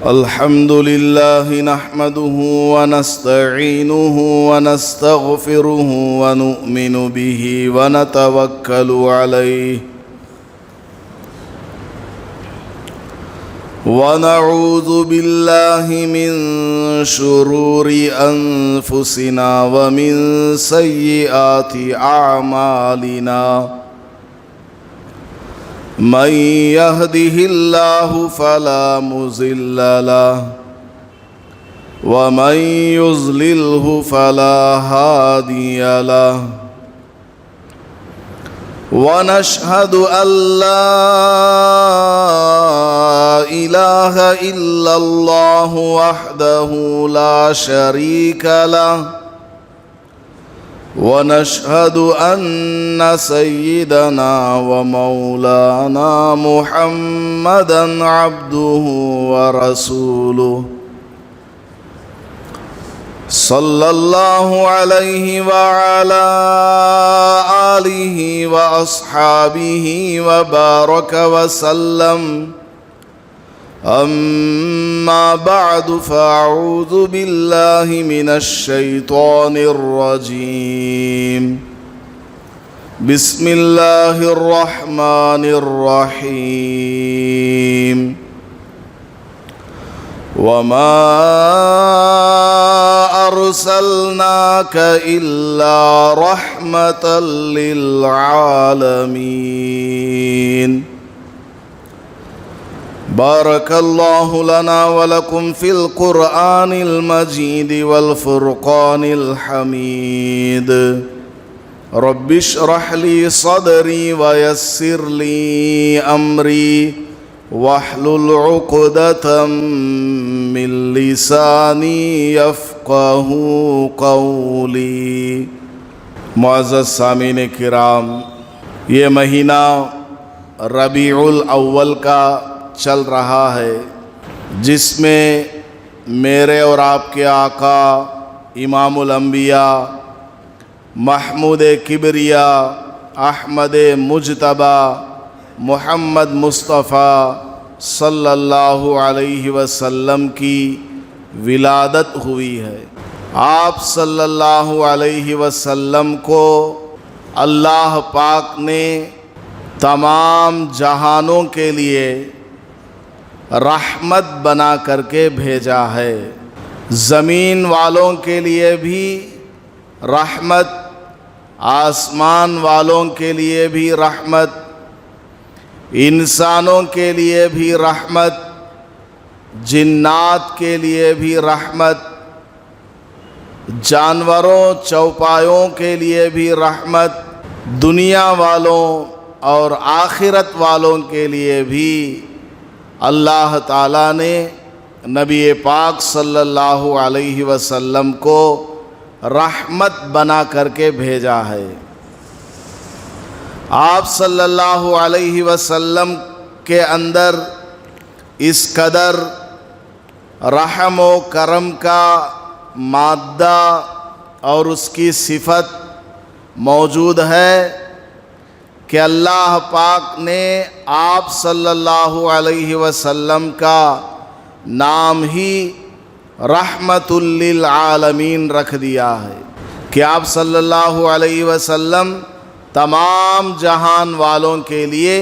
الحمد لله نحمده ونستعينه ونستغفره ونؤمن به ونتوكل عليه ونعوذ بالله من شرور أنفسنا ومن سيئات أعمالنا من يهده الله فلا مضل له ومن يضلله فلا هادي له ونشهد أن لا إله إلا الله وحده لا شريك له ونشهد أن سيدنا ومولانا محمدًا عبده ورسوله صلى الله عليه وعلى آله وأصحابه وبارك وسلم أما بعد فأعوذ بالله من الشيطان الرجيم بسم الله الرحمن الرحيم وما أرسلناك إلا رحمة للعالمين بارك الله لنا ولكم في القرآن المجيد والفرقان الحميد رب اشرح لي صدري ويسر لي أمري واحلل عقدة من لساني يفقه قولي. معزز سامعین کرام، یہ مہینہ ربیع الاول کا چل رہا ہے، جس میں میرے اور آپ کے آقا امام الانبیاء محمود کبریاء احمد مجتبی محمد مصطفیٰ صلی اللہ علیہ وسلم کی ولادت ہوئی ہے۔ آپ صلی اللہ علیہ وسلم کو اللہ پاک نے تمام جہانوں کے لیے رحمت بنا کر کے بھیجا ہے، زمین والوں کے لیے بھی رحمت، آسمان والوں کے لیے بھی رحمت، انسانوں کے لیے بھی رحمت، جنات کے لیے بھی رحمت، جانوروں چوپایوں کے لیے بھی رحمت، دنیا والوں اور آخرت والوں کے لیے بھی اللہ تعالیٰ نے نبی پاک صلی اللہ علیہ وسلم کو رحمت بنا کر کے بھیجا ہے۔ آپ صلی اللہ علیہ وسلم کے اندر اس قدر رحم و کرم کا مادہ اور اس کی صفت موجود ہے کہ اللہ پاک نے آپ صلی اللہ علیہ وسلم کا نام ہی رحمت للعالمین رکھ دیا ہے کہ آپ صلی اللہ علیہ وسلم تمام جہان والوں کے لیے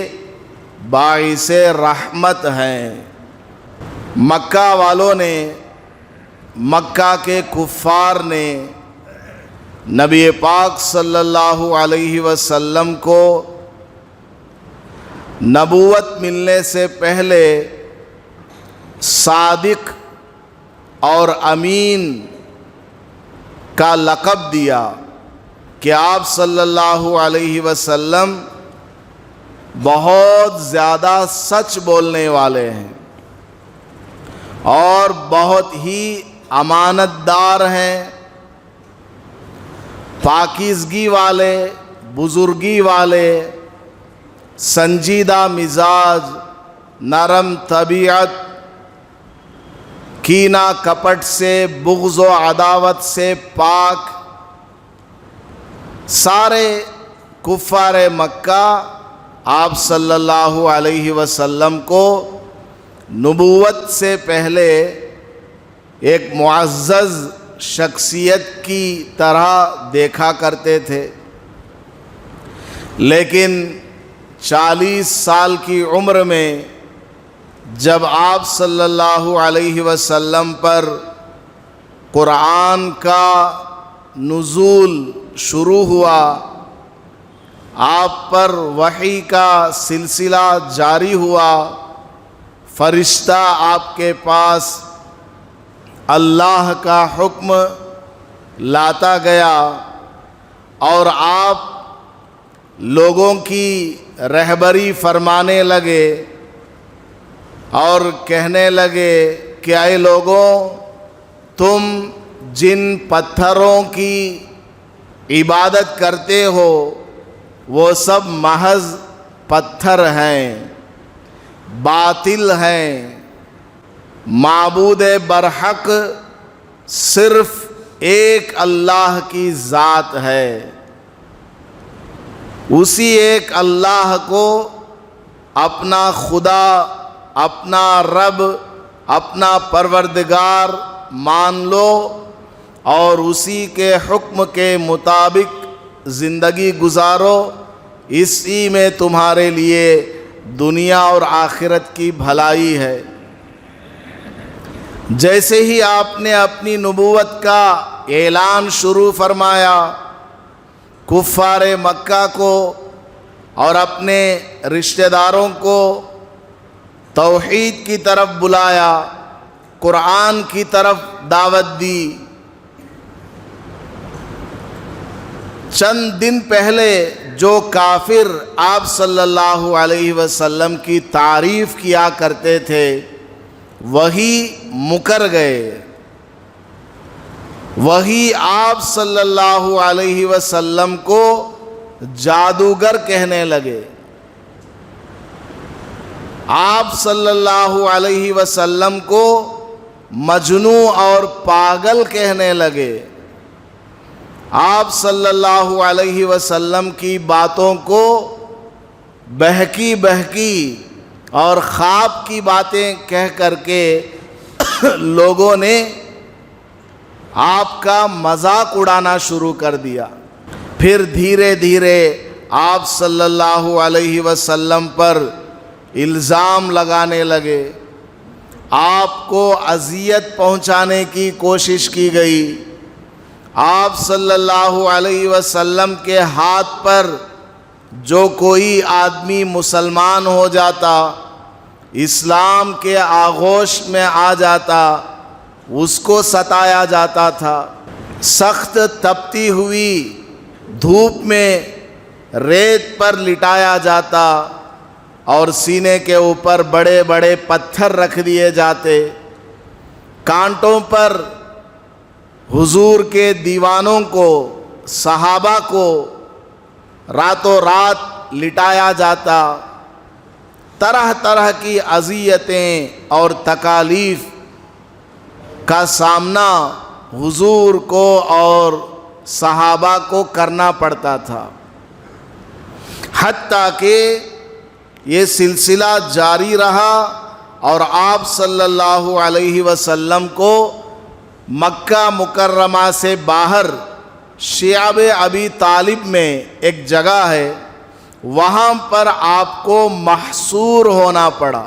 باعث رحمت ہیں۔ مکہ والوں نے، مکہ کے کفار نے نبی پاک صلی اللہ علیہ وسلم کو نبوت ملنے سے پہلے صادق اور امین کا لقب دیا کہ آپ صلی اللہ علیہ وسلم بہت زیادہ سچ بولنے والے ہیں اور بہت ہی امانت دار ہیں، پاکیزگی والے، بزرگی والے، سنجیدہ مزاج، نرم طبیعت، کینہ کپٹ سے، بغض و عداوت سے پاک، سارے کفار مکہ آپ صلی اللہ علیہ وسلم کو نبوت سے پہلے ایک معزز شخصیت کی طرح دیکھا کرتے تھے، لیکن 40 سال کی عمر میں جب آپ صلی اللہ علیہ وسلم پر قرآن کا نزول شروع ہوا، آپ پر وحی کا سلسلہ جاری ہوا، فرشتہ آپ کے پاس اللہ کا حکم لاتا گیا اور آپ لوگوں کی رہبری فرمانے لگے اور کہنے لگے کہ اے لوگوں، تم جن پتھروں کی عبادت کرتے ہو وہ سب محض پتھر ہیں، باطل ہیں، معبود برحق صرف ایک اللہ کی ذات ہے، اسی ایک اللہ کو اپنا خدا، اپنا رب، اپنا پروردگار مان لو اور اسی کے حکم کے مطابق زندگی گزارو، اسی میں تمہارے لیے دنیا اور آخرت کی بھلائی ہے۔ جیسے ہی آپ نے اپنی نبوت کا اعلان شروع فرمایا، کفار مکہ کو اور اپنے رشتہ داروں کو توحید کی طرف بلایا، قرآن کی طرف دعوت دی۔ چند دن پہلے جو کافر آپ صلی اللہ علیہ وسلم کی تعریف کیا کرتے تھے وہی مکر گئے، وہی آپ صلی اللہ علیہ وسلم کو جادوگر کہنے لگے، آپ صلی اللہ علیہ وسلم کو مجنون اور پاگل کہنے لگے، آپ صلی اللہ علیہ وسلم کی باتوں کو بہکی بہکی اور خواب کی باتیں کہہ کر کے لوگوں نے آپ کا مذاق اڑانا شروع کر دیا۔ پھر دھیرے دھیرے آپ صلی اللہ علیہ وسلم پر الزام لگانے لگے، آپ کو اذیت پہنچانے کی کوشش کی گئی، آپ صلی اللہ علیہ وسلم کے ہاتھ پر جو کوئی آدمی مسلمان ہو جاتا، اسلام کے آغوش میں آ جاتا، اس کو ستایا جاتا تھا، سخت تپتی ہوئی دھوپ میں ریت پر لٹایا جاتا اور سینے کے اوپر بڑے بڑے پتھر رکھ دیے جاتے، کانٹوں پر حضور کے دیوانوں کو، صحابہ کو راتوں رات لٹایا جاتا، طرح طرح کی اذیتیں اور تکالیف کا سامنا حضور کو اور صحابہ کو کرنا پڑتا تھا، حتیٰ کہ یہ سلسلہ جاری رہا اور آپ صلی اللہ علیہ وسلم کو مکہ مکرمہ سے باہر شعب ابی طالب میں ایک جگہ ہے، وہاں پر آپ کو محصور ہونا پڑا،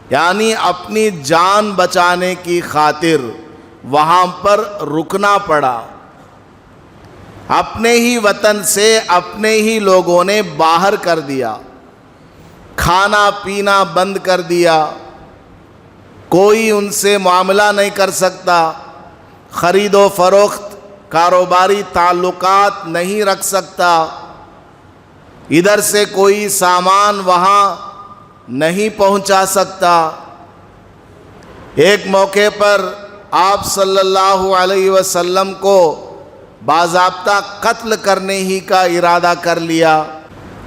یعنی اپنی جان بچانے کی خاطر وہاں پر رکنا پڑا۔ اپنے ہی وطن سے اپنے ہی لوگوں نے باہر کر دیا، کھانا پینا بند کر دیا، کوئی ان سے معاملہ نہیں کر سکتا، خرید و فروخت کاروباری تعلقات نہیں رکھ سکتا، ادھر سے کوئی سامان وہاں نہیں پہنچا سکتا۔ ایک موقع پر آپ صلی اللہ علیہ وسلم کو باضابطہ قتل کرنے ہی کا ارادہ کر لیا۔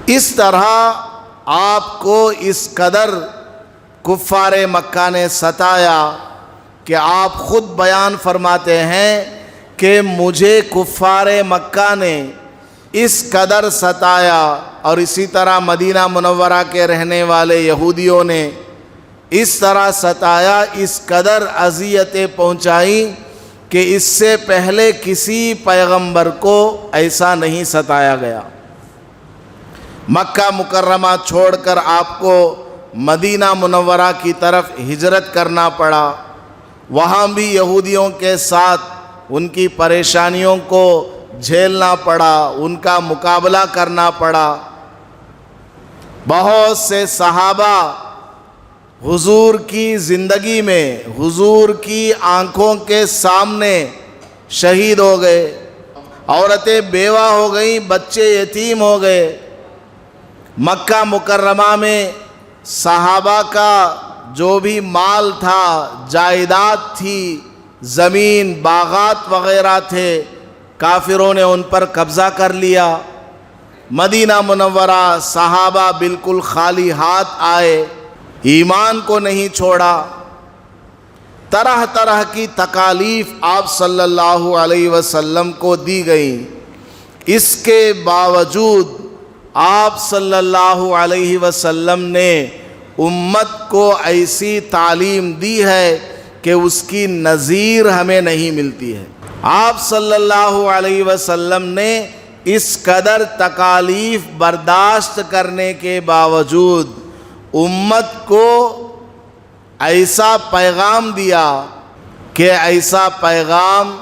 اس طرح آپ کو اس قدر کفار مکہ نے ستایا کہ آپ خود بیان فرماتے ہیں کہ مجھے کفار مکہ نے اس قدر ستایا، اور اسی طرح مدینہ منورہ کے رہنے والے یہودیوں نے اس طرح ستایا، اس قدر اذیتیں پہنچائیں کہ اس سے پہلے کسی پیغمبر کو ایسا نہیں ستایا گیا۔ مکہ مکرمہ چھوڑ کر آپ کو مدینہ منورہ کی طرف ہجرت کرنا پڑا، وہاں بھی یہودیوں کے ساتھ ان کی پریشانیوں کو جھیلنا پڑا، ان کا مقابلہ کرنا پڑا۔ بہت سے صحابہ حضور کی زندگی میں، حضور کی آنکھوں کے سامنے شہید ہو گئے، عورتیں بیوہ ہو گئیں، بچے یتیم ہو گئے۔ مکہ مکرمہ میں صحابہ کا جو بھی مال تھا، جائیداد تھی، زمین، باغات وغیرہ تھے، کافروں نے ان پر قبضہ کر لیا۔ مدینہ منورہ صحابہ بالکل خالی ہاتھ آئے، ایمان کو نہیں چھوڑا۔ طرح طرح کی تکالیف آپ صلی اللہ علیہ وسلم کو دی گئیں، اس کے باوجود آپ صلی اللہ علیہ وسلم نے امت کو ایسی تعلیم دی ہے کہ اس کی نظیر ہمیں نہیں ملتی ہے۔ آپ صلی اللہ علیہ وسلم نے اس قدر تکالیف برداشت کرنے کے باوجود امت کو ایسا پیغام دیا کہ ایسا پیغام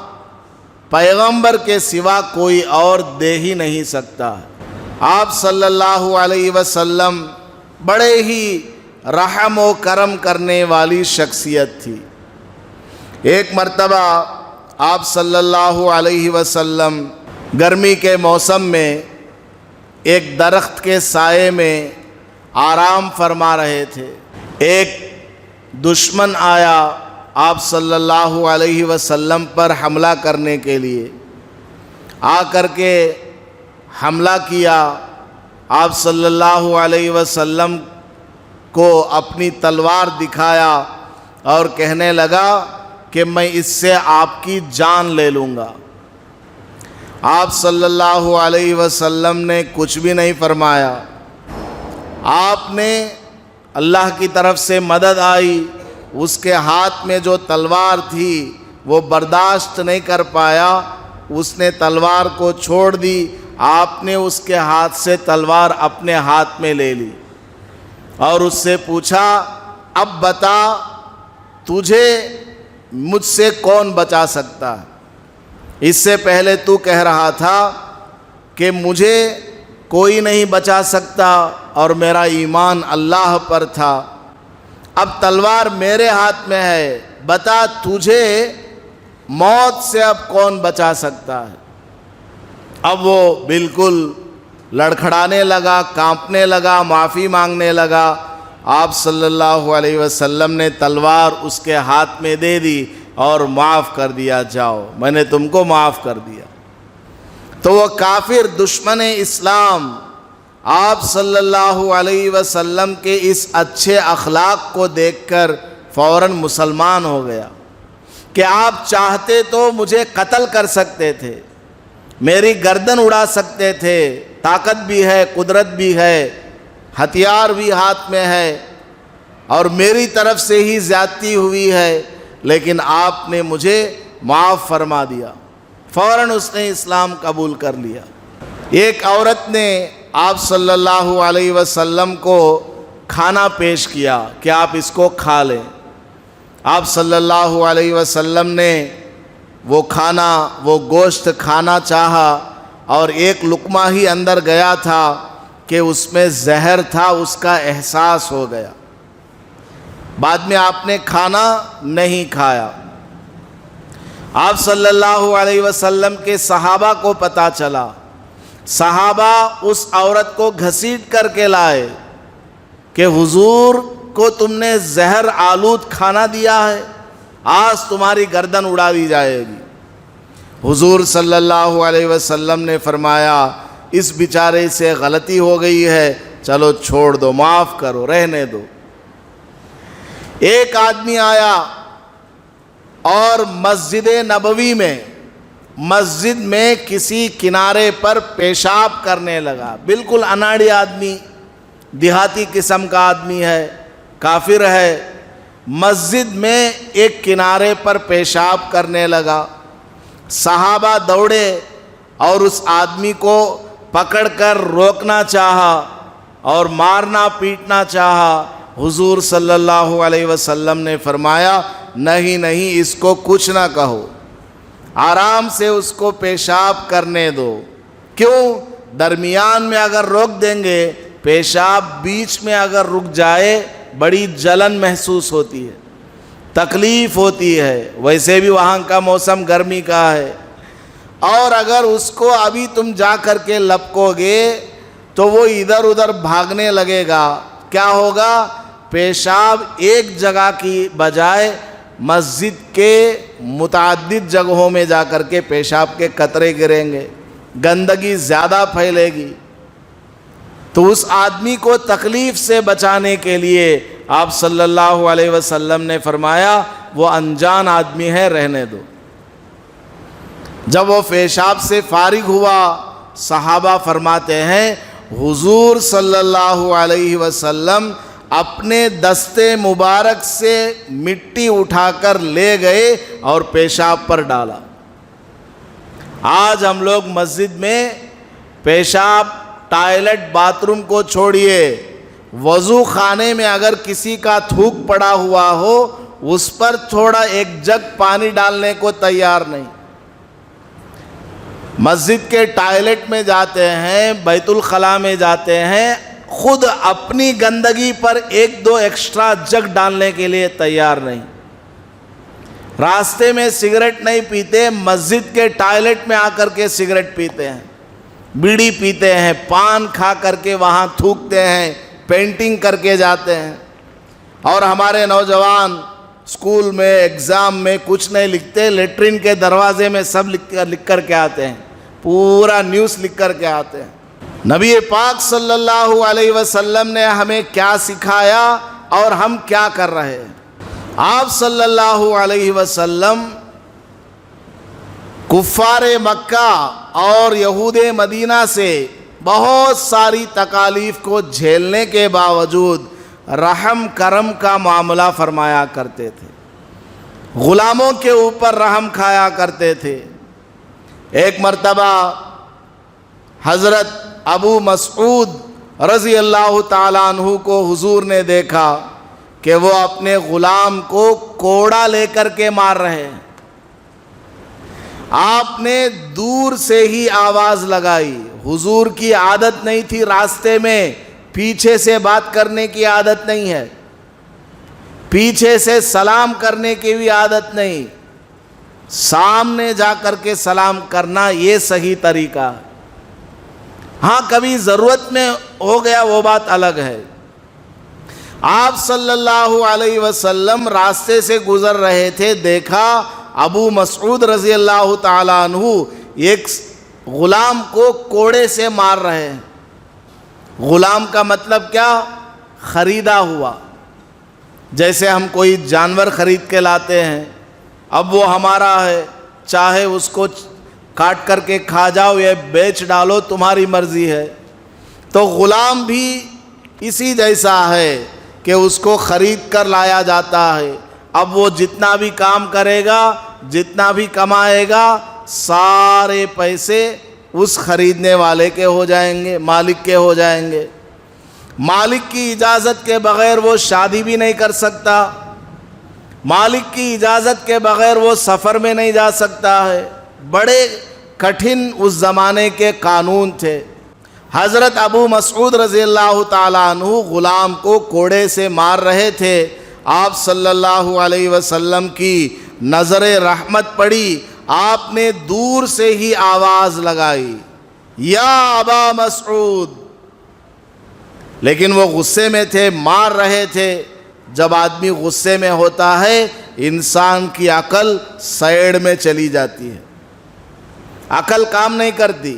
پیغمبر کے سوا کوئی اور دے ہی نہیں سکتا۔ آپ صلی اللہ علیہ وسلم بڑے ہی رحم و کرم کرنے والی شخصیت تھی۔ ایک مرتبہ آپ صلی اللہ علیہ وسلم گرمی کے موسم میں ایک درخت کے سائے میں آرام فرما رہے تھے۔ ایک دشمن آیا آپ صلی اللہ علیہ وسلم پر حملہ کرنے کے لیے، آ کر کے حملہ کیا۔ آپ صلی اللہ علیہ وسلم کو اپنی تلوار دکھایا اور کہنے لگا کہ میں اس سے آپ کی جان لے لوں گا۔ آپ صلی اللہ علیہ وسلم نے کچھ بھی نہیں فرمایا۔ آپ نے اللہ کی طرف سے مدد آئی، اس کے ہاتھ میں جو تلوار تھی وہ برداشت نہیں کر پایا، اس نے تلوار کو چھوڑ دی۔ آپ نے اس کے ہاتھ سے تلوار اپنے ہاتھ میں لے لی اور اس سے پوچھا، اب بتا تجھے مجھ سے کون بچا سکتا ہے؟ اس سے پہلے تو کہہ رہا تھا کہ مجھے کوئی نہیں بچا سکتا اور میرا ایمان اللہ پر تھا، اب تلوار میرے ہاتھ میں ہے، بتا تجھے موت سے اب کون بچا سکتا ہے؟ اب وہ بالکل لڑکھڑانے لگا، کانپنے لگا، معافی مانگنے لگا۔ آپ صلی اللہ علیہ وسلم نے تلوار اس کے ہاتھ میں دے دی اور معاف کر دیا، جاؤ میں نے تم کو معاف کر دیا۔ تو وہ کافر دشمن اسلام آپ صلی اللہ علیہ وسلم کے اس اچھے اخلاق کو دیکھ کر فوراً مسلمان ہو گیا کہ آپ چاہتے تو مجھے قتل کر سکتے تھے، میری گردن اڑا سکتے تھے، طاقت بھی ہے، قدرت بھی ہے، ہتھیار بھی ہاتھ میں ہے اور میری طرف سے ہی زیادتی ہوئی ہے، لیکن آپ نے مجھے معاف فرما دیا۔ فوراً اس نے اسلام قبول کر لیا۔ ایک عورت نے آپ صلی اللہ علیہ وسلم کو کھانا پیش کیا کہ آپ اس کو کھا لیں۔ آپ صلی اللہ علیہ وسلم نے وہ گوشت کھانا چاہا اور ایک لقمہ ہی اندر گیا تھا کہ اس میں زہر تھا، اس کا احساس ہو گیا۔ بعد میں آپ نے کھانا نہیں کھایا۔ آپ صلی اللہ علیہ وسلم کے صحابہ کو پتہ چلا، صحابہ اس عورت کو گھسیٹ کر کے لائے کہ حضور کو تم نے زہر آلود کھانا دیا ہے، آج تمہاری گردن اڑا دی جائے گی۔ حضور صلی اللہ علیہ وسلم نے فرمایا، اس بیچارے سے غلطی ہو گئی ہے، چلو چھوڑ دو، معاف کرو، رہنے دو۔ ایک آدمی آیا اور مسجد نبوی میں، مسجد میں کسی کنارے پر پیشاب کرنے لگا۔ بالکل اناڑی آدمی، دیہاتی قسم کا آدمی ہے، کافر ہے، مسجد میں ایک کنارے پر پیشاب کرنے لگا. صحابہ دوڑے اور اس آدمی کو پکڑ کر روکنا چاہا اور مارنا پیٹنا چاہا. حضور صلی اللہ علیہ وسلم نے فرمایا نہیں نہیں، اس کو کچھ نہ کہو، آرام سے اس کو پیشاب کرنے دو. کیوں؟ درمیان میں اگر روک دیں گے، پیشاب بیچ میں اگر رک جائے بڑی جلن محسوس ہوتی ہے، تکلیف ہوتی ہے. ویسے بھی وہاں کا موسم گرمی کا ہے، اور اگر اس کو ابھی تم جا کر کے لپکو گے تو وہ ادھر ادھر بھاگنے لگے گا. کیا ہوگا؟ پیشاب ایک جگہ کی بجائے مسجد کے متعدد جگہوں میں جا کر کے پیشاب کے قطرے گریں گے، گندگی زیادہ پھیلے گی. تو اس آدمی کو تکلیف سے بچانے کے لیے آپ صلی اللہ علیہ وسلم نے فرمایا وہ انجان آدمی ہے، رہنے دو. جب وہ پیشاب سے فارغ ہوا، صحابہ فرماتے ہیں حضور صلی اللہ علیہ وسلم اپنے دستے مبارک سے مٹی اٹھا کر لے گئے اور پیشاب پر ڈالا. آج ہم لوگ مسجد میں پیشاب، ٹائلٹ، باتھ روم کو چھوڑیے، وضو خانے میں اگر کسی کا تھوک پڑا ہوا ہو اس پر تھوڑا ایک جگ پانی ڈالنے کو تیار نہیں. مسجد کے ٹائلٹ میں جاتے ہیں، بیت الخلاء میں جاتے ہیں، خود اپنی گندگی پر ایک دو ایکسٹرا جگ ڈالنے کے لیے تیار نہیں. راستے میں سگریٹ نہیں پیتے، مسجد کے ٹائلٹ میں آ کر کے سگریٹ پیتے ہیں، بیڑی پیتے ہیں، پان کھا کر کے وہاں تھوکتے ہیں، پینٹنگ کر کے جاتے ہیں. اور ہمارے نوجوان اسکول میں ایگزام میں کچھ نہیں لکھتے، لیٹرین کے دروازے میں سب لکھ کر کے آتے ہیں، پورا نیوز لکھ کر کے آتے ہیں. نبی پاک صلی اللہ علیہ وسلم نے ہمیں کیا سکھایا اور ہم کیا کر رہے ہیں؟ آپ صلی اللہ علیہ وسلم کفار مکہ اور یہود مدینہ سے بہت ساری تکالیف کو جھیلنے کے باوجود رحم کرم کا معاملہ فرمایا کرتے تھے، غلاموں کے اوپر رحم کھایا کرتے تھے. ایک مرتبہ حضرت ابو مسعود رضی اللہ تعالیٰ عنہ کو حضور نے دیکھا کہ وہ اپنے غلام کو کوڑا لے کر کے مار رہے ہیں. آپ نے دور سے ہی آواز لگائی. حضور کی عادت نہیں تھی راستے میں پیچھے سے بات کرنے کی عادت نہیں ہے، پیچھے سے سلام کرنے کی بھی عادت نہیں، سامنے جا کر کے سلام کرنا یہ صحیح طریقہ. ہاں کبھی ضرورت میں ہو گیا وہ بات الگ ہے. آپ صلی اللہ علیہ وسلم راستے سے گزر رہے تھے، دیکھا ابو مسعود رضی اللہ تعالیٰ عنہ ایک غلام کو کوڑے سے مار رہے ہیں. غلام کا مطلب کیا؟ خریدا ہوا. جیسے ہم کوئی جانور خرید کے لاتے ہیں، اب وہ ہمارا ہے، چاہے اس کو کاٹ کر کے کھا جاؤ یا بیچ ڈالو، تمہاری مرضی ہے. تو غلام بھی اسی جیسا ہے کہ اس کو خرید کر لایا جاتا ہے. اب وہ جتنا بھی کام کرے گا، جتنا بھی کمائے گا، سارے پیسے اس خریدنے والے کے ہو جائیں گے، مالک کے ہو جائیں گے. مالک کی اجازت کے بغیر وہ شادی بھی نہیں کر سکتا، مالک کی اجازت کے بغیر وہ سفر میں نہیں جا سکتا ہے. بڑے کٹھن اس زمانے کے قانون تھے. حضرت ابو مسعود رضی اللہ تعالیٰ عنہ غلام کو کوڑے سے مار رہے تھے. آپ صلی اللہ علیہ وسلم کی نظر رحمت پڑی، آپ نے دور سے ہی آواز لگائی یا ابا مسعود. لیکن وہ غصے میں تھے، مار رہے تھے. جب آدمی غصے میں ہوتا ہے انسان کی عقل سائیڈ میں چلی جاتی ہے، عقل کام نہیں کرتی.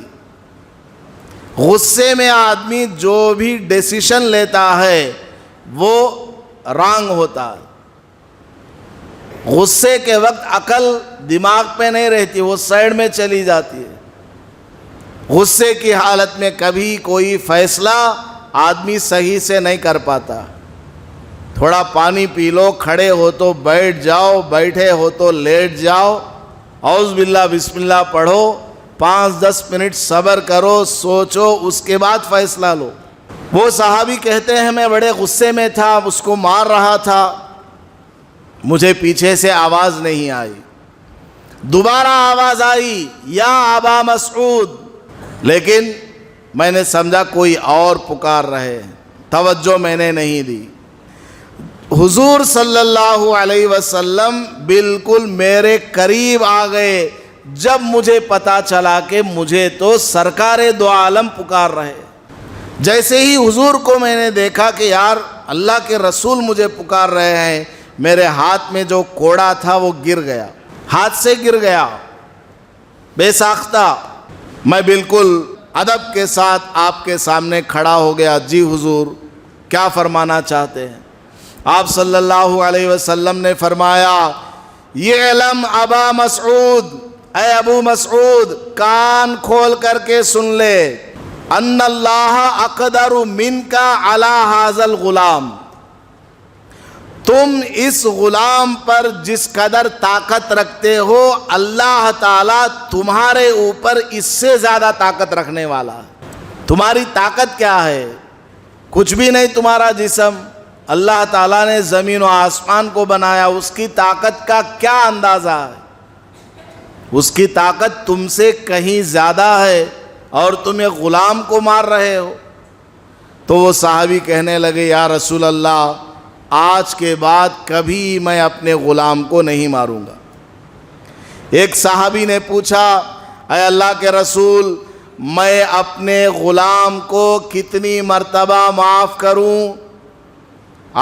غصے میں آدمی جو بھی ڈیسیشن لیتا ہے وہ رانگ ہوتا ہے. غصے کے وقت عقل دماغ پہ نہیں رہتی، وہ سائیڈ میں چلی جاتی ہے. غصے کی حالت میں کبھی کوئی فیصلہ آدمی صحیح سے نہیں کر پاتا. تھوڑا پانی پی لو، کھڑے ہو تو بیٹھ جاؤ، بیٹھے ہو تو لیٹ جاؤ، اعوذ باللہ بسم اللہ پڑھو، 5-10 منٹ صبر کرو، سوچو، اس کے بعد فیصلہ لو۔ وہ صحابی کہتے ہیں میں بڑے غصے میں تھا، اس کو مار رہا تھا، مجھے پیچھے سے آواز نہیں آئی، دوبارہ آواز آئی یا ابا مسعود، لیکن میں نے سمجھا کوئی اور پکار رہے، توجہ میں نے نہیں دی۔ حضور صلی اللہ علیہ وسلم بالکل میرے قریب آ گئے جب مجھے پتا چلا کہ مجھے تو سرکار دو عالم پکار رہے۔ جیسے ہی حضور کو میں نے دیکھا کہ یار اللہ کے رسول مجھے پکار رہے ہیں، میرے ہاتھ میں جو کوڑا تھا وہ گر گیا، ہاتھ سے گر گیا بے ساختہ۔ میں بالکل ادب کے ساتھ آپ کے سامنے کھڑا ہو گیا، جی حضور کیا فرمانا چاہتے ہیں؟ آپ صلی اللہ علیہ وسلم نے فرمایا، یہ علم ابا مسعود، اے ابو مسعود کان کھول کر کے سن لے، ان اللہ اقدر منک علی ھذا الغلام، تم اس غلام پر جس قدر طاقت رکھتے ہو اللہ تعالیٰ تمہارے اوپر اس سے زیادہ طاقت رکھنے والا ہے۔ تمہاری طاقت کیا ہے؟ کچھ بھی نہیں، تمہارا جسم اللہ تعالیٰ نے زمین و آسمان کو بنایا، اس کی طاقت کا کیا اندازہ ہے؟ اس کی طاقت تم سے کہیں زیادہ ہے اور تم ایک غلام کو مار رہے ہو۔ تو وہ صحابی کہنے لگے یا رسول اللہ آج کے بعد کبھی میں اپنے غلام کو نہیں ماروں گا۔ ایک صحابی نے پوچھا اے اللہ کے رسول میں اپنے غلام کو کتنی مرتبہ معاف کروں؟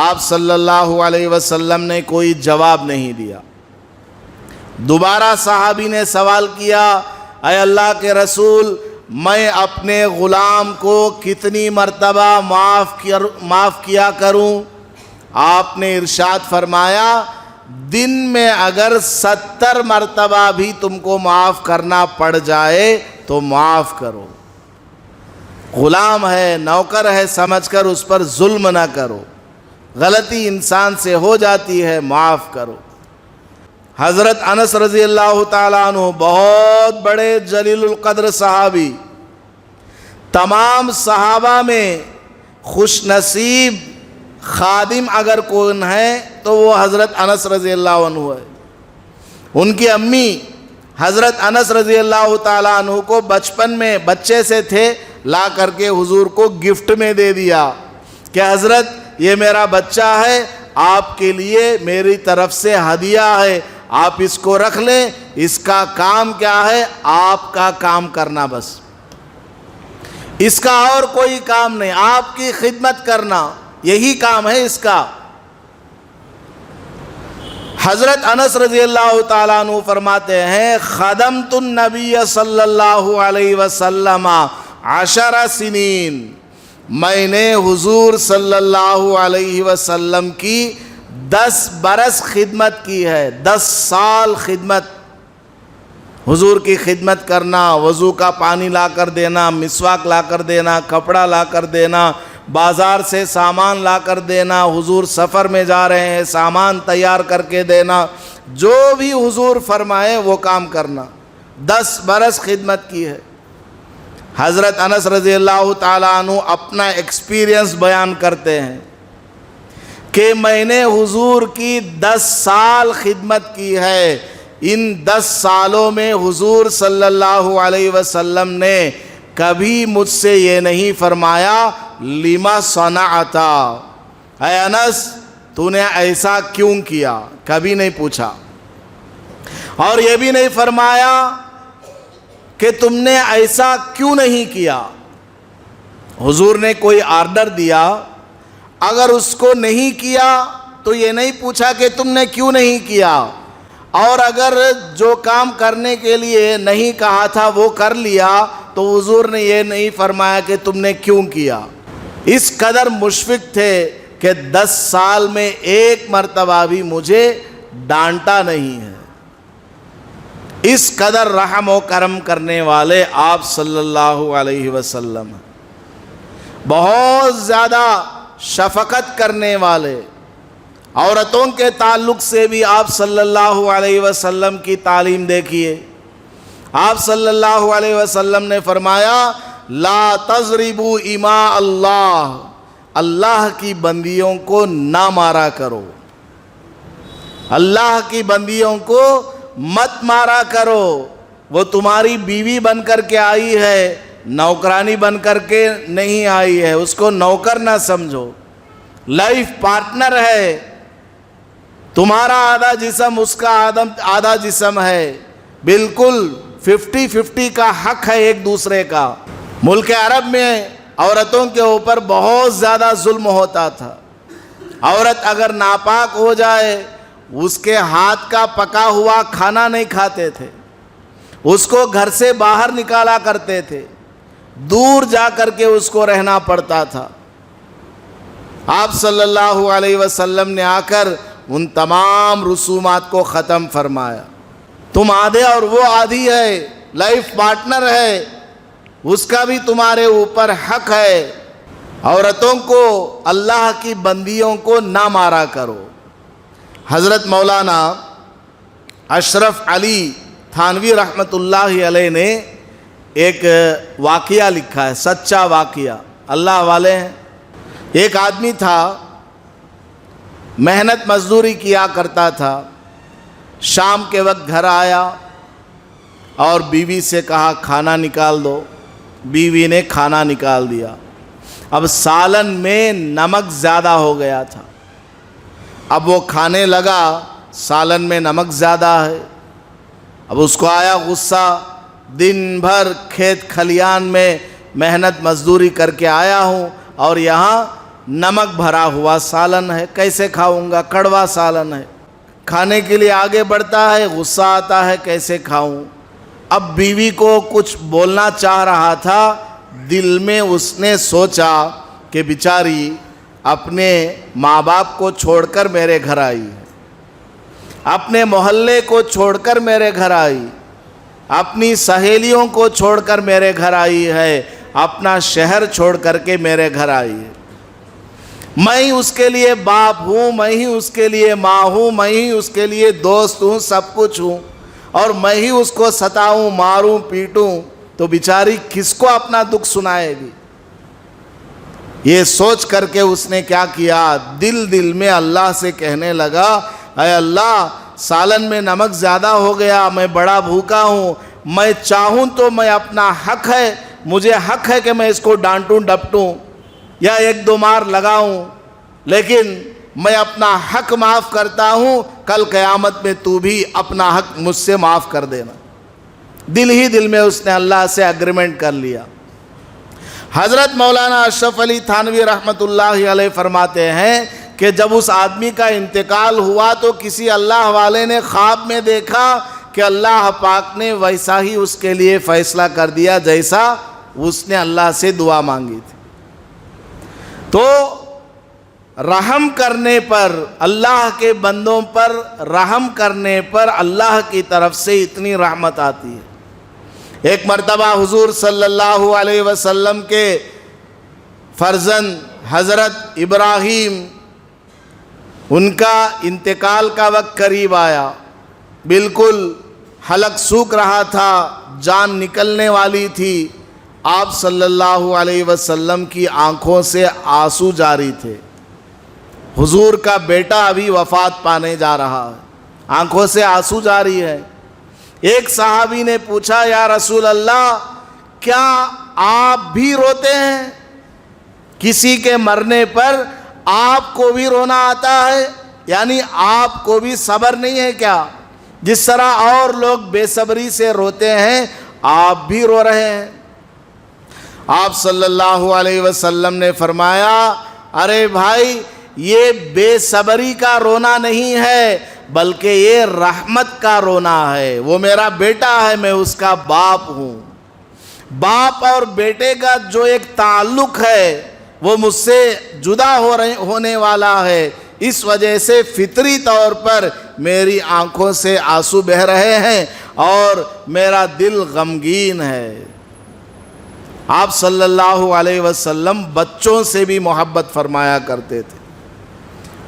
آپ صلی اللہ علیہ وسلم نے کوئی جواب نہیں دیا۔ دوبارہ صحابی نے سوال کیا اے اللہ کے رسول میں اپنے غلام کو کتنی مرتبہ معاف کیا کروں؟ آپ نے ارشاد فرمایا دن میں اگر 70 مرتبہ بھی تم کو معاف کرنا پڑ جائے تو معاف کرو۔ غلام ہے، نوکر ہے سمجھ کر اس پر ظلم نہ کرو، غلطی انسان سے ہو جاتی ہے، معاف کرو۔ حضرت انس رضی اللہ تعالیٰ عنہ بہت بڑے جلیل القدر صحابی، تمام صحابہ میں خوش نصیب خادم اگر کون ہے تو وہ حضرت انس رضی اللہ عنہ ہے۔ ان کی امی حضرت انس رضی اللہ تعالیٰ عنہ کو بچپن میں بچے سے تھے لا کر کے حضور کو گفٹ میں دے دیا کہ حضرت یہ میرا بچہ ہے، آپ کے لیے میری طرف سے ہدیہ ہے، آپ اس کو رکھ لیں، اس کا کام کیا ہے؟ آپ کا کام کرنا، بس اس کا اور کوئی کام نہیں، آپ کی خدمت کرنا، یہی کام ہے اس کا۔ حضرت انس رضی اللہ تعالیٰ عنہ فرماتے ہیں خدمت النبی صلی اللہ علیہ وسلم 10 سنین، میں نے حضور صلی اللہ علیہ وسلم کی 10 برس خدمت کی ہے، 10 سال خدمت، حضور کی خدمت کرنا، وضو کا پانی لا کر دینا، مسواک لا کر دینا، کپڑا لا کر دینا، بازار سے سامان لا کر دینا، حضور سفر میں جا رہے ہیں سامان تیار کر کے دینا، جو بھی حضور فرمائے وہ کام کرنا، 10 برس خدمت کی ہے۔ حضرت انس رضی اللہ تعالیٰ عنہ اپنا ایکسپیرینس بیان کرتے ہیں کہ میں نے حضور کی 10 سال خدمت کی ہے، ان 10 سالوں میں حضور صلی اللہ علیہ وسلم نے کبھی مجھ سے یہ نہیں فرمایا لما صنعت، اے انس تو نے ایسا کیوں کیا، کبھی نہیں پوچھا، اور یہ بھی نہیں فرمایا کہ تم نے ایسا کیوں نہیں کیا۔ حضور نے کوئی آرڈر دیا، اگر اس کو نہیں کیا تو یہ نہیں پوچھا کہ تم نے کیوں نہیں کیا، اور اگر جو کام کرنے کے لیے نہیں کہا تھا وہ کر لیا تو حضور نے یہ نہیں فرمایا کہ تم نے کیوں کیا۔ اس قدر مشفق تھے کہ 10 سال میں ایک مرتبہ بھی مجھے ڈانٹا نہیں ہے۔ اس قدر رحم و کرم کرنے والے آپ صلی اللہ علیہ وسلم، بہت زیادہ شفقت کرنے والے، عورتوں کے تعلق سے بھی آپ صلی اللہ علیہ وسلم کی تعلیم دیکھیے. آپ صلی اللہ علیہ وسلم نے فرمایا لا تضربوا اماء اللہ، اللہ کی بندیوں کو نہ مارا کرو، اللہ کی بندیوں کو مت مارا کرو. وہ تمہاری بیوی بن کر کے آئی ہے، نوکرانی بن کر کے نہیں آئی ہے، اس کو نوکر نہ سمجھو، لائف پارٹنر ہے. تمہارا آدھا جسم اس کا آدھا جسم ہے، بالکل 50-50 کا حق ہے ایک دوسرے کا. ملک عرب میں عورتوں کے اوپر بہت زیادہ ظلم ہوتا تھا. عورت اگر ناپاک ہو جائے اس کے ہاتھ کا پکا ہوا کھانا نہیں کھاتے تھے، اس کو گھر سے باہر نکالا کرتے تھے، دور جا کر کے اس کو رہنا پڑتا تھا. آپ صلی اللہ علیہ وسلم نے آ کر ان تمام رسومات کو ختم فرمایا. تم آدھے اور وہ آدھی ہے، لائف پارٹنر ہے، اس کا بھی تمہارے اوپر حق ہے. عورتوں کو اللہ کی بندیوں کو نہ مارا کرو. حضرت مولانا اشرف علی تھانوی رحمۃ اللہ علیہ نے ایک واقعہ لکھا ہے، سچا واقعہ، اللہ والے ہیں. ایک آدمی تھا، محنت مزدوری کیا کرتا تھا، شام کے وقت گھر آیا اور بیوی سے کہا کھانا نکال دو. بیوی نے کھانا نکال دیا. اب سالن میں نمک زیادہ ہو گیا تھا. اب وہ کھانے لگا، سالن میں نمک زیادہ ہے. اب اس کو آیا غصہ، دن بھر کھیت کھلیان میں محنت مزدوری کر کے آیا ہوں اور یہاں نمک بھرا ہوا سالن ہے، کیسے کھاؤں گا، کڑوا سالن ہے. کھانے کے لیے آگے بڑھتا ہے، غصہ آتا ہے کیسے کھاؤں. اب بیوی کو کچھ بولنا چاہ رہا تھا، دل میں اس نے سوچا کہ بیچاری اپنے ماں باپ کو چھوڑ کر میرے گھر آئی ہے، اپنے محلے کو چھوڑ کر میرے گھر آئی، اپنی سہیلیوں کو چھوڑ کر میرے گھر آئی ہے، اپنا شہر چھوڑ کر کے میرے گھر آئی ہے. میں ہی اس کے لیے باپ ہوں، میں ہی اس کے لیے ماں ہوں، میں ہی اس کے لیے دوست ہوں، سب کچھ ہوں، اور میں ہی اس کو ستاؤں، ماروں، پیٹوں تو بیچاری کس کو اپنا دکھ سنائے گی. یہ سوچ کر کے اس نے کیا کیا، دل میں اللہ سے کہنے لگا اے اللہ، سالن میں نمک زیادہ ہو گیا، میں بڑا بھوکا ہوں، میں چاہوں تو میں اپنا حق ہے، مجھے حق ہے کہ میں اس کو ڈانٹوں ڈپٹوں یا ایک دو مار لگاؤں، لیکن میں اپنا حق معاف کرتا ہوں، کل قیامت میں تو بھی اپنا حق مجھ سے معاف کر دینا. دل ہی دل میں اس نے اللہ سے اگریمنٹ کر لیا. حضرت مولانا اشرف علی تھانوی رحمۃ اللہ علیہ فرماتے ہیں کہ جب اس آدمی کا انتقال ہوا تو کسی اللہ والے نے خواب میں دیکھا کہ اللہ پاک نے ویسا ہی اس کے لیے فیصلہ کر دیا جیسا اس نے اللہ سے دعا مانگی تھی. تو رحم کرنے پر، اللہ کے بندوں پر رحم کرنے پر اللہ کی طرف سے اتنی رحمت آتی ہے. ایک مرتبہ حضور صلی اللہ علیہ وسلم کے فرزند حضرت ابراہیم، ان کا انتقال کا وقت قریب آیا، بالکل حلق سوکھ رہا تھا، جان نکلنے والی تھی. آپ صلی اللہ علیہ وسلم کی آنکھوں سے آنسو جاری تھے. حضور کا بیٹا ابھی وفات پانے جا رہا ہے، آنکھوں سے آنسو جاری ہے. ایک صحابی نے پوچھا یا رسول اللہ، کیا آپ بھی روتے ہیں؟ کسی کے مرنے پر آپ کو بھی رونا آتا ہے؟ یعنی آپ کو بھی صبر نہیں ہے کیا؟ جس طرح اور لوگ بے صبری سے روتے ہیں آپ بھی رو رہے ہیں. آپ صلی اللہ علیہ وسلم نے فرمایا ارے بھائی، یہ بے صبری کا رونا نہیں ہے بلکہ یہ رحمت کا رونا ہے. وہ میرا بیٹا ہے، میں اس کا باپ ہوں. باپ اور بیٹے کا جو ایک تعلق ہے وہ مجھ سے جدا ہونے والا ہے، اس وجہ سے فطری طور پر میری آنکھوں سے آنسو بہہ رہے ہیں اور میرا دل غمگین ہے. آپ صلی اللہ علیہ وسلم بچوں سے بھی محبت فرمایا کرتے تھے.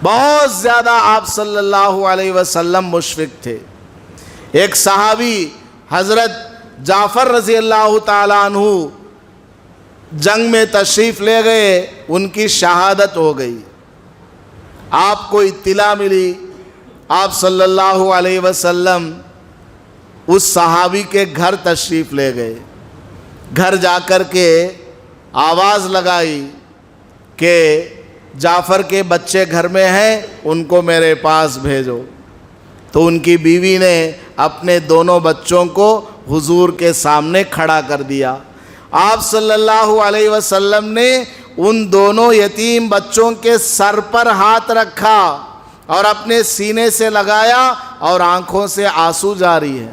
بہت زیادہ آپ صلی اللہ علیہ وسلم مشفق تھے۔ ایک صحابی حضرت جعفر رضی اللہ تعالیٰ عنہ جنگ میں تشریف لے گئے، ان کی شہادت ہو گئی۔ آپ کو اطلاع ملی، آپ صلی اللہ علیہ وسلم اس صحابی کے گھر تشریف لے گئے۔ گھر جا کر کے آواز لگائی کہ جعفر کے بچے گھر میں ہیں، ان کو میرے پاس بھیجو۔ تو ان کی بیوی نے اپنے دونوں بچوں کو حضور کے سامنے کھڑا کر دیا۔ آپ صلی اللہ علیہ وسلم نے ان دونوں یتیم بچوں کے سر پر ہاتھ رکھا اور اپنے سینے سے لگایا اور آنکھوں سے آنسو جاری ہے۔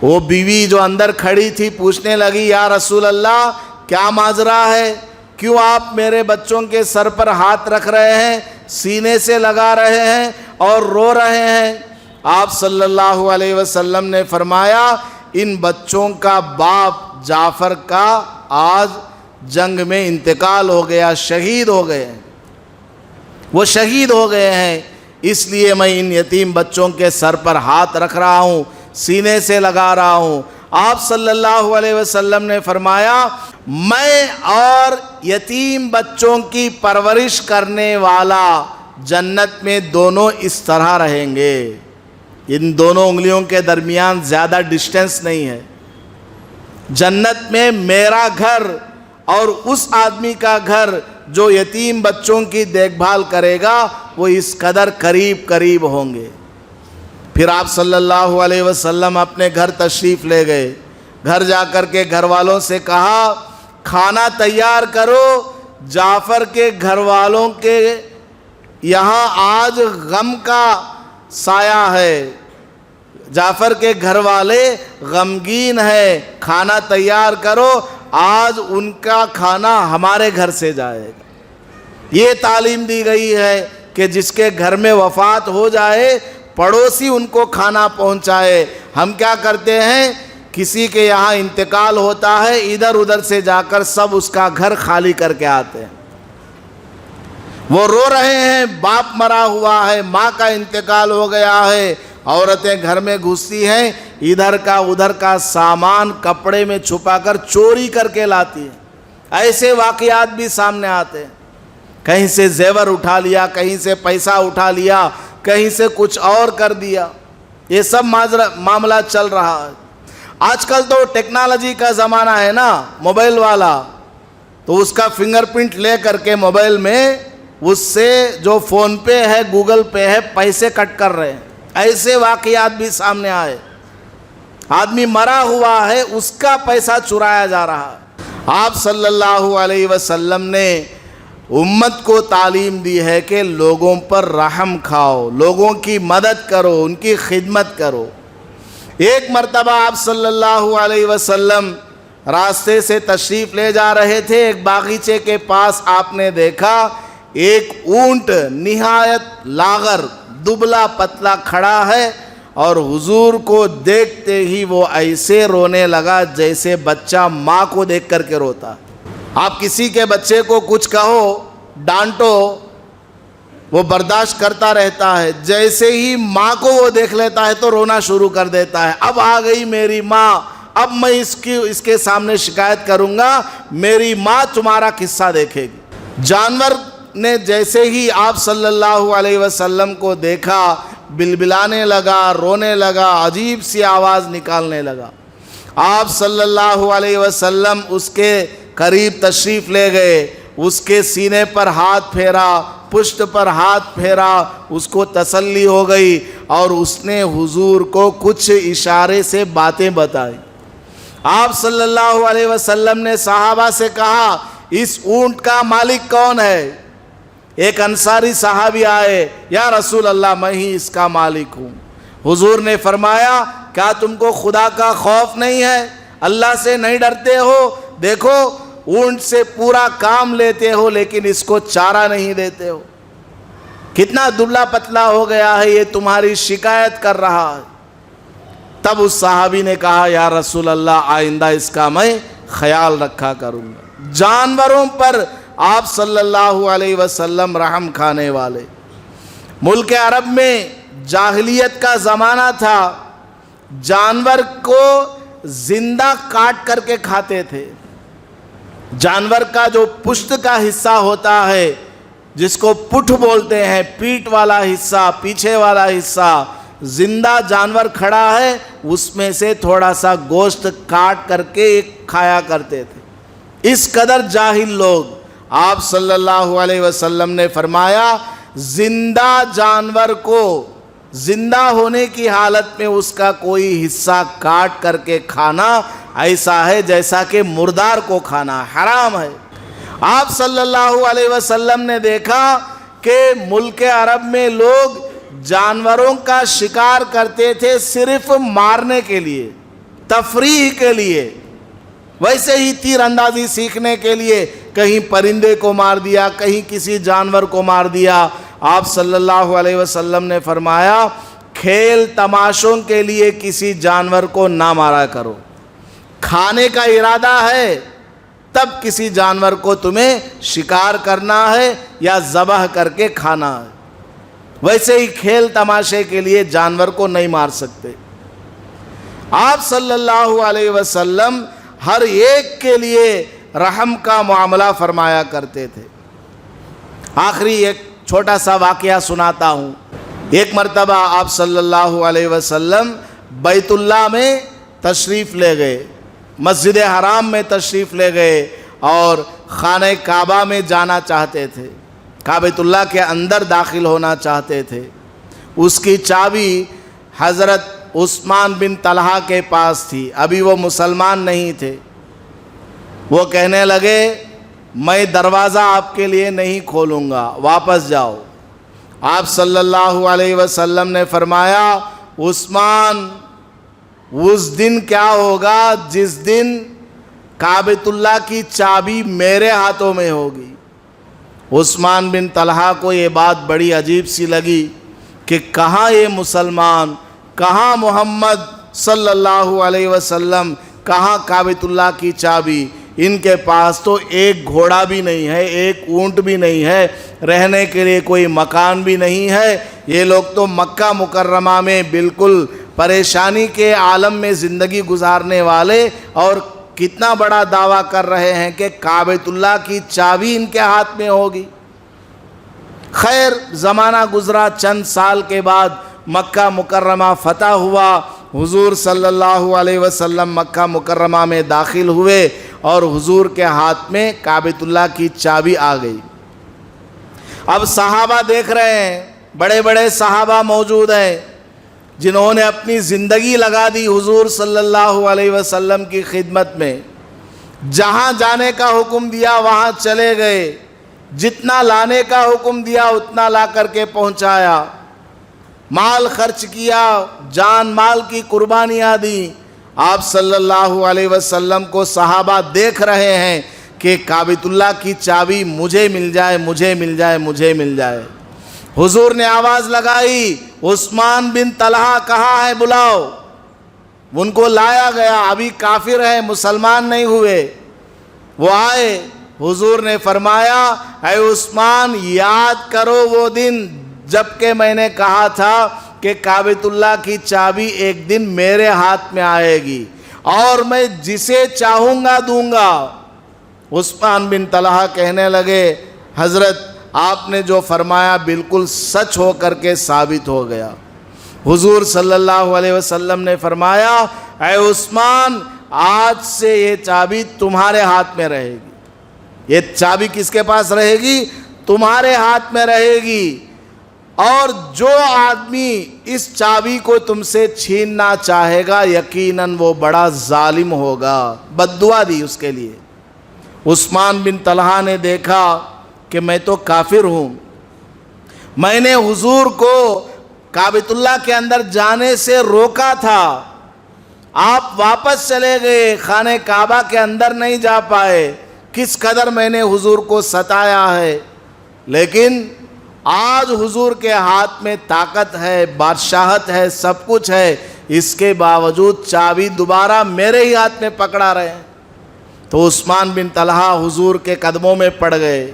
وہ بیوی جو اندر کھڑی تھی پوچھنے لگی، یا رسول اللہ کیا ماجرا ہے؟ کیوں آپ میرے بچوں کے سر پر ہاتھ رکھ رہے ہیں، سینے سے لگا رہے ہیں اور رو رہے ہیں؟ آپ صلی اللہ علیہ وسلم نے فرمایا، ان بچوں کا باپ جعفر کا آج جنگ میں انتقال ہو گیا، شہید ہو گئے ہیں، وہ شہید ہو گئے ہیں، اس لیے میں ان یتیم بچوں کے سر پر ہاتھ رکھ رہا ہوں، سینے سے لگا رہا ہوں۔ آپ صلی اللہ علیہ وسلم نے فرمایا، میں اور یتیم بچوں کی پرورش کرنے والا جنت میں دونوں اس طرح رہیں گے۔ ان دونوں انگلیوں کے درمیان زیادہ ڈسٹینس نہیں ہے۔ جنت میں میرا گھر اور اس آدمی کا گھر جو یتیم بچوں کی دیکھ بھال کرے گا، وہ اس قدر قریب قریب ہوں گے۔ پھر آپ صلی اللہ علیہ وسلم اپنے گھر تشریف لے گئے۔ گھر جا کر کے گھر والوں سے کہا، کھانا تیار کرو، جعفر کے گھر والوں کے یہاں آج غم کا سایہ ہے، جعفر کے گھر والے غمگین ہیں، کھانا تیار کرو، آج ان کا کھانا ہمارے گھر سے جائے گا۔ یہ تعلیم دی گئی ہے کہ جس کے گھر میں وفات ہو جائے پڑوسی ان کو کھانا پہنچائے۔ ہم کیا کرتے ہیں، کسی کے یہاں انتقال ہوتا ہے، ادھر ادھر سے جا کر سب اس کا گھر خالی کر کے آتے ہیں۔ وہ رو رہے ہیں، باپ مرا ہوا ہے، ماں کا انتقال ہو گیا ہے، عورتیں گھر میں گھستی ہیں، ادھر کا ادھر کا سامان کپڑے میں چھپا کر چوری کر کے لاتی ہیں۔ ایسے واقعات بھی سامنے آتے ہیں، کہیں سے زیور اٹھا لیا، کہیں سے پیسہ اٹھا لیا، کہیں سے کچھ اور کر دیا۔ یہ سب معاملہ چل رہا ہے۔ آج کل تو ٹیکنالوجی کا زمانہ ہے نا، موبائل والا، تو اس کا فنگر پرنٹ لے کر کے موبائل میں اس سے جو فون پے ہے، گوگل پے ہے، پیسے کٹ کر رہے ہیں۔ ایسے واقعات بھی سامنے آئے۔ آدمی مرا ہوا ہے، اس کا پیسہ چرایا جا رہا ہے۔ آپ صلی اللہ علیہ وسلم نے امت کو تعلیم دی ہے کہ لوگوں پر رحم کھاؤ، لوگوں کی مدد کرو، ان کی خدمت کرو۔ ایک مرتبہ آپ صلی اللہ علیہ وسلم راستے سے تشریف لے جا رہے تھے، ایک باغیچے کے پاس آپ نے دیکھا ایک اونٹ نہایت لاغر دبلا پتلا کھڑا ہے، اور حضور کو دیکھتے ہی وہ ایسے رونے لگا جیسے بچہ ماں کو دیکھ کر کے روتا۔ آپ کسی کے بچے کو کچھ کہو، ڈانٹو، وہ برداشت کرتا رہتا ہے، جیسے ہی ماں کو وہ دیکھ لیتا ہے تو رونا شروع کر دیتا ہے۔ اب آ گئی میری ماں، اب میں اس کے سامنے شکایت کروں گا، میری ماں تمہارا قصہ دیکھے گی۔ جانور نے جیسے ہی آپ صلی اللہ علیہ وسلم کو دیکھا، بلبلانے لگا، رونے لگا، عجیب سی آواز نکالنے لگا۔ آپ صلی اللہ علیہ وسلم اس کے قریب تشریف لے گئے، اس کے سینے پر ہاتھ پھیرا، پشت پر ہاتھ پھیرا، اس کو تسلی ہو گئی، اور اس نے حضور کو کچھ اشارے سے باتیں بتائی۔ آپ صلی اللہ علیہ وسلم نے صحابہ سے کہا، اس اونٹ کا مالک کون ہے؟ ایک انصاری صحابی آئے، یا رسول اللہ میں ہی اس کا مالک ہوں۔ حضور نے فرمایا، کیا تم کو خدا کا خوف نہیں ہے؟ اللہ سے نہیں ڈرتے ہو؟ دیکھو اونٹ سے پورا کام لیتے ہو لیکن اس کو چارہ نہیں دیتے ہو، کتنا دبلا پتلا ہو گیا ہے، یہ تمہاری شکایت کر رہا ہے۔ تب اس صحابی نے کہا، یا رسول اللہ آئندہ اس کا میں خیال رکھا کروں گا۔ جانوروں پر آپ صلی اللہ علیہ وسلم رحم کھانے والے۔ ملک عرب میں جاہلیت کا زمانہ تھا، جانور کو زندہ کاٹ کر کے کھاتے تھے۔ جانور کا جو پشت کا حصہ ہوتا ہے، جس کو پٹھ بولتے ہیں، پیٹھ والا حصہ، پیچھے والا حصہ، زندہ جانور کھڑا ہے، اس میں سے تھوڑا سا گوشت کاٹ کر کے کھایا کرتے تھے۔ اس قدر جاہل لوگ، آپ صلی اللہ علیہ وسلم نے فرمایا زندہ جانور کو زندہ ہونے کی حالت میں اس کا کوئی حصہ کاٹ کر کے کھانا ایسا ہے جیسا کہ مردار کو کھانا، حرام ہے۔ آپ صلی اللہ علیہ وسلم نے دیکھا کہ ملک عرب میں لوگ جانوروں کا شکار کرتے تھے صرف مارنے کے لیے، تفریح کے لیے، ویسے ہی تیر اندازی سیکھنے کے لیے، کہیں پرندے کو مار دیا، کہیں کسی جانور کو مار دیا۔ آپ صلی اللہ علیہ وسلم نے فرمایا کھیل تماشوں کے لیے کسی جانور کو نہ مارا کرو، کھانے کا ارادہ ہے تب کسی جانور کو تمہیں شکار کرنا ہے یا ذبح کر کے کھانا ہے، ویسے ہی کھیل تماشے کے لیے جانور کو نہیں مار سکتے۔ آپ صلی اللہ علیہ وسلم ہر ایک کے لیے رحم کا معاملہ فرمایا کرتے تھے۔ آخری ایک چھوٹا سا واقعہ سناتا ہوں۔ ایک مرتبہ آپ صلی اللہ علیہ وسلم بیت اللہ میں تشریف لے گئے، مسجد حرام میں تشریف لے گئے اور خانہ کعبہ میں جانا چاہتے تھے، کعبۃ اللہ کے اندر داخل ہونا چاہتے تھے۔ اس کی چابی حضرت عثمان بن طلحہ کے پاس تھی، ابھی وہ مسلمان نہیں تھے۔ وہ کہنے لگے میں دروازہ آپ کے لیے نہیں کھولوں گا، واپس جاؤ۔ آپ صلی اللہ علیہ وسلم نے فرمایا عثمان اس دن کیا ہوگا جس دن کعبۃ اللہ کی چابی میرے ہاتھوں میں ہوگی۔ عثمان بن طلحہ کو یہ بات بڑی عجیب سی لگی کہ کہاں یہ مسلمان، کہاں محمد صلی اللہ علیہ وسلم، کہاں کعبۃ اللہ کی چابی؟ ان کے پاس تو ایک گھوڑا بھی نہیں ہے، ایک اونٹ بھی نہیں ہے، رہنے کے لیے کوئی مکان بھی نہیں ہے۔ یہ لوگ تو مکہ مکرمہ میں بالکل پریشانی کے عالم میں زندگی گزارنے والے، اور کتنا بڑا دعویٰ کر رہے ہیں کہ کعبۃ اللہ کی چابی ان کے ہاتھ میں ہوگی۔ خیر زمانہ گزرا، چند سال کے بعد مکہ مکرمہ فتح ہوا، حضور صلی اللہ علیہ وسلم مکہ مکرمہ میں داخل ہوئے اور حضور کے ہاتھ میں کعبۃ اللہ کی چابی آ گئی۔ اب صحابہ دیکھ رہے ہیں، بڑے بڑے صحابہ موجود ہیں جنہوں نے اپنی زندگی لگا دی حضور صلی اللہ علیہ وسلم کی خدمت میں، جہاں جانے کا حکم دیا وہاں چلے گئے، جتنا لانے کا حکم دیا اتنا لا کر کے پہنچایا، مال خرچ کیا، جان مال کی قربانیاں دی۔ آپ صلی اللہ علیہ وسلم کو صحابہ دیکھ رہے ہیں کہ کعبۃ اللہ کی چابی مجھے مل جائے، مجھے مل جائے، مجھے مل جائے۔ حضور نے آواز لگائی عثمان بن طلحہ کہاں ہے، بلاؤ۔ ان کو لایا گیا، ابھی کافر ہیں، مسلمان نہیں ہوئے۔ وہ آئے، حضور نے فرمایا اے عثمان یاد کرو وہ دن جب کہ میں نے کہا تھا کہ کعبۃ اللہ کی چابی ایک دن میرے ہاتھ میں آئے گی اور میں جسے چاہوں گا دوں گا۔ عثمان بن طلحہ کہنے لگے حضرت آپ نے جو فرمایا بالکل سچ ہو کر کے ثابت ہو گیا۔ حضور صلی اللہ علیہ وسلم نے فرمایا اے عثمان آج سے یہ چابی تمہارے ہاتھ میں رہے گی۔ یہ چابی کس کے پاس رہے گی؟ تمہارے ہاتھ میں رہے گی، اور جو آدمی اس چابی کو تم سے چھیننا چاہے گا یقیناً وہ بڑا ظالم ہوگا۔ بد دعا دی اس کے لیے۔ عثمان بن طلحہ نے دیکھا کہ میں تو کافر ہوں، میں نے حضور کو کعبۃ اللہ کے اندر جانے سے روکا تھا، آپ واپس چلے گئے، خانہ کعبہ کے اندر نہیں جا پائے، کس قدر میں نے حضور کو ستایا ہے۔ لیکن آج حضور کے ہاتھ میں طاقت ہے، بادشاہت ہے، سب کچھ ہے، اس کے باوجود چابی دوبارہ میرے ہی ہاتھ میں پکڑا رہے ہیں۔ تو عثمان بن طلحہ حضور کے قدموں میں پڑ گئے،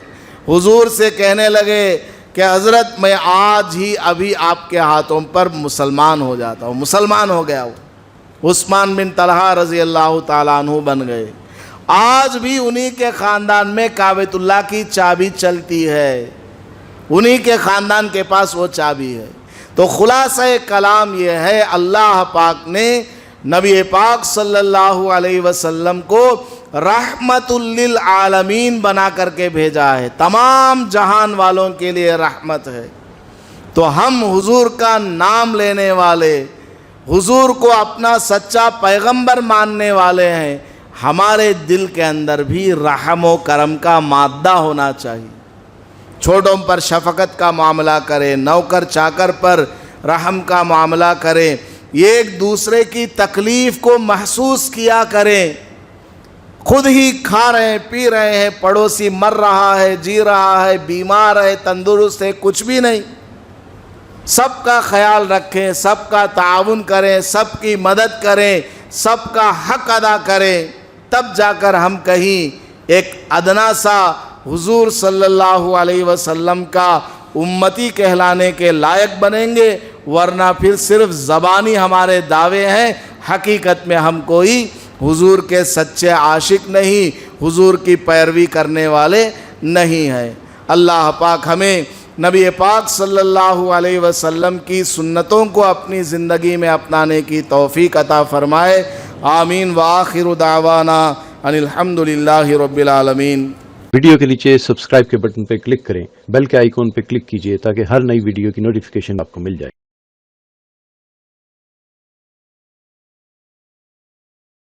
حضور سے کہنے لگے کہ حضرت میں آج ہی ابھی آپ کے ہاتھوں پر مسلمان ہو جاتا ہوں۔ مسلمان ہو گیا وہ، عثمان بن طلحہ رضی اللہ تعالیٰ عنہ بن گئے۔ آج بھی انہی کے خاندان میں کعبۃ اللہ کی چابی چلتی ہے، انہی کے خاندان کے پاس وہ چابی ہے۔ تو خلاصہ کلام یہ ہے، اللہ پاک نے نبی پاک صلی اللہ علیہ وسلم کو رحمت للعالمین بنا کر کے بھیجا ہے، تمام جہان والوں کے لیے رحمت ہے۔ تو ہم حضور کا نام لینے والے، حضور کو اپنا سچا پیغمبر ماننے والے ہیں، ہمارے دل کے اندر بھی رحم و کرم کا مادہ ہونا چاہیے۔ چھوٹوں پر شفقت کا معاملہ کریں، نوکر چاکر پر رحم کا معاملہ کریں، ایک دوسرے کی تکلیف کو محسوس کیا کریں۔ خود ہی کھا رہے ہیں، پی رہے ہیں، پڑوسی مر رہا ہے، جی رہا ہے، بیمار ہے، تندرست ہے، کچھ بھی نہیں، سب کا خیال رکھیں، سب کا تعاون کریں، سب کی مدد کریں، سب کا حق ادا کریں، تب جا کر ہم کہیں ایک ادنا سا حضور صلی اللہ علیہ وسلم کا امتی کہلانے کے لائق بنیں گے، ورنہ پھر صرف زبانی ہمارے دعوے ہیں، حقیقت میں ہم کوئی حضور کے سچے عاشق نہیں، حضور کی پیروی کرنے والے نہیں ہیں۔ اللہ پاک ہمیں نبی پاک صلی اللہ علیہ وسلم کی سنتوں کو اپنی زندگی میں اپنانے کی توفیق عطا فرمائے، آمین۔ وآخر دعوانا ان الحمدللہ رب العالمین۔ ویڈیو کے نیچے سبسکرائب کے بٹن پہ کلک کریں، بیل کے آئیکن پہ کلک کیجئے تاکہ ہر نئی ویڈیو کی نوٹیفیکیشن آپ کو مل جائے۔